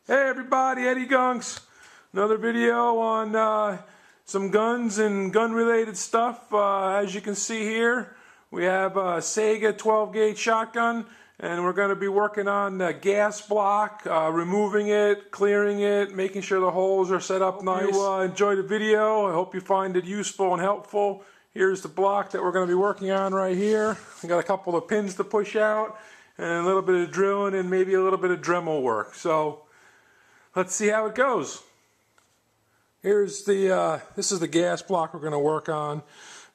Hey everybody, Eddie Gunks. Another video on some guns and gun-related stuff. As you can see here, we have a Saiga 12-gauge shotgun, and we're going to be working on the gas block, removing it, clearing it, making sure the holes are set up nice. Hope you enjoy the video. I hope you find it useful and helpful. Here's the block that we're going to be working on right here. I got a couple of pins to push out, and a little bit of drilling, and maybe a little bit of Dremel work. So let's see how it goes. Here's the, this is the gas block we're going to work on.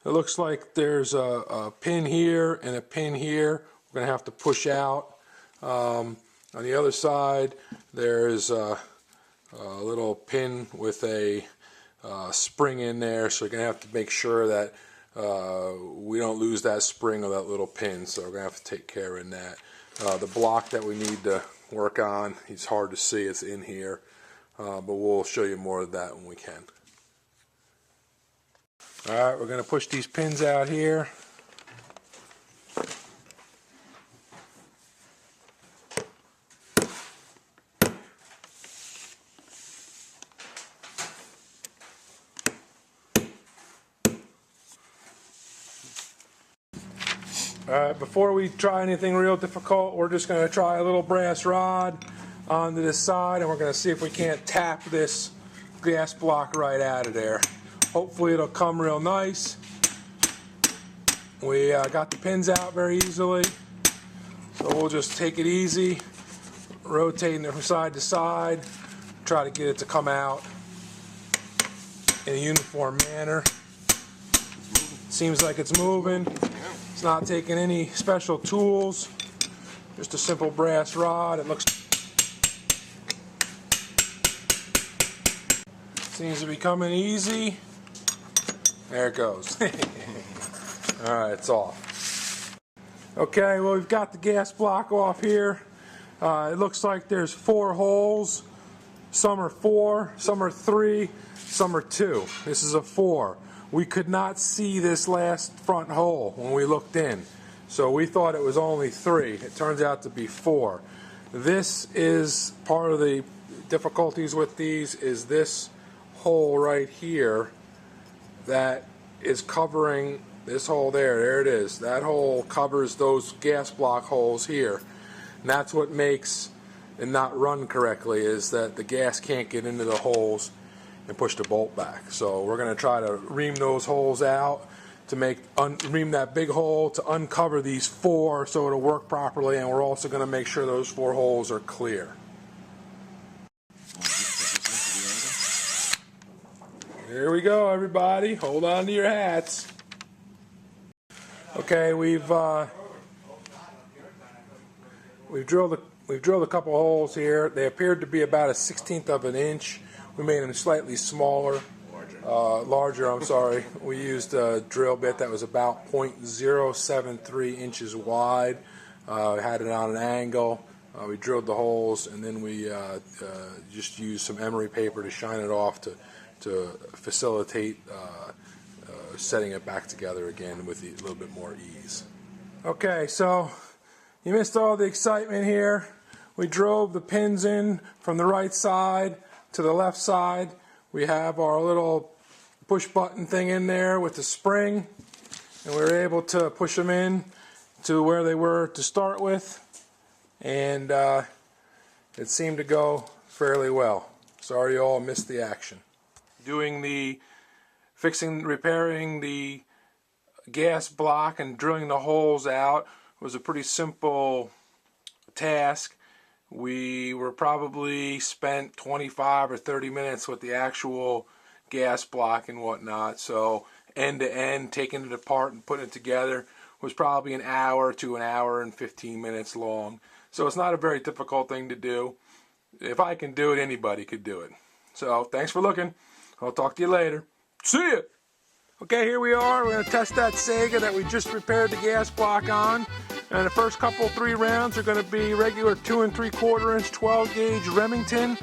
It looks like there's a pin here and a pin here. We're going to have to push out. On the other side, there's a little pin with a spring in there, so you're going to have to make sure that we don't lose that spring or that little pin, so we're going to have to take care of that. The block that we need to work on, it's hard to see, it's in here, but we'll show you more of that when we can. Alright, we're going to push these pins out here. Alright, before we try anything real difficult, we're just going to try a little brass rod onto this side, and we're going to see if we can't tap this gas block right out of there. Hopefully it'll come real nice. We got the pins out very easily, so we'll just take it easy, rotating it from side to side, try to get it to come out in a uniform manner. Seems like it's moving. It's not taking any special tools, just a simple brass rod. It looks, seems to be coming easy. There it goes. Alright, it's off. Okay, well, we've got the gas block off here. It looks like there's 4 holes. Some are 4, some are 3, some are 2. This is a 4. We could not see this last front hole when we looked in, so we thought it was only 3. It turns out to be 4. This is part of the difficulties with these, is this hole right here that is covering this hole there. There it is. That hole covers those gas block holes here, and that's what makes it not run correctly, is that the gas can't get into the holes and push the bolt back. So we're going to try to ream those holes out to make ream that big hole to uncover these 4 so it'll work properly, and we're also going to make sure those 4 holes are clear. Here we go, everybody. Hold on to your hats. Okay, we've drilled a couple holes here. They appeared to be about a 1/16 of an inch. We made them slightly smaller, larger, I'm sorry. We used a drill bit that was about 0.073 inches wide. Had it on an angle. We drilled the holes, and then we just used some emery paper to shine it off to facilitate setting it back together again with a little bit more ease. Okay, so you missed all the excitement here. We drove the pins in from the right side to the left side. We have our little push button thing in there with the spring, and we were able to push them in to where they were to start with, and it seemed to go fairly well. Sorry you all missed the action. Doing the repairing the gas block and drilling the holes out was a pretty simple task. We were probably spent 25 or 30 minutes with the actual gas block and whatnot, so end to end, taking it apart and putting it together was probably an hour to an hour and 15 minutes long. So it's not a very difficult thing to do. If I can do it, anybody could do it. So thanks for looking. I'll talk to you later. See ya! Okay, here we are. We're going to test that Saiga that we just repaired the gas block on. And the first 3 rounds are going to be regular 2 3/4 inch 12-gauge Remington.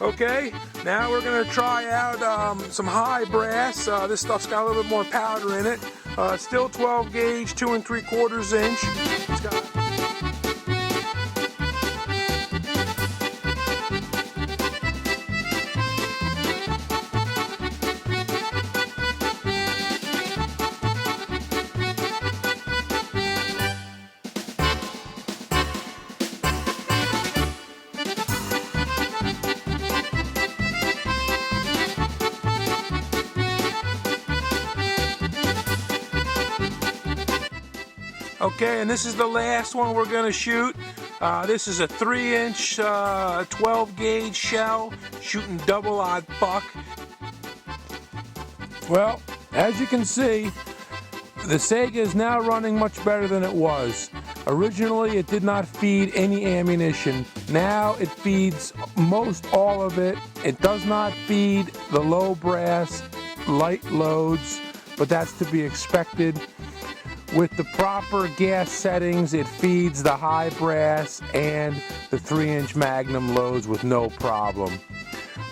Okay, now we're going to try out some high brass. This stuff's got a little bit more powder in it. Still 12 gauge, 2 3/4 inch. It's got Okay, and this is the last one we're going to shoot. This is a 3-inch, 12 gauge shell, shooting double aught buck. Well, as you can see, the Saiga is now running much better than it was. Originally, it did not feed any ammunition. Now it feeds most all of it. It does not feed the low brass light loads, but that's to be expected. With the proper gas settings, it feeds the high brass and the 3-inch Magnum loads with no problem.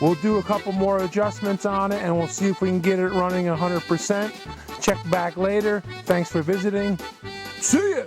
We'll do a couple more adjustments on it and we'll see if we can get it running 100%. Check back later. Thanks for visiting. See ya!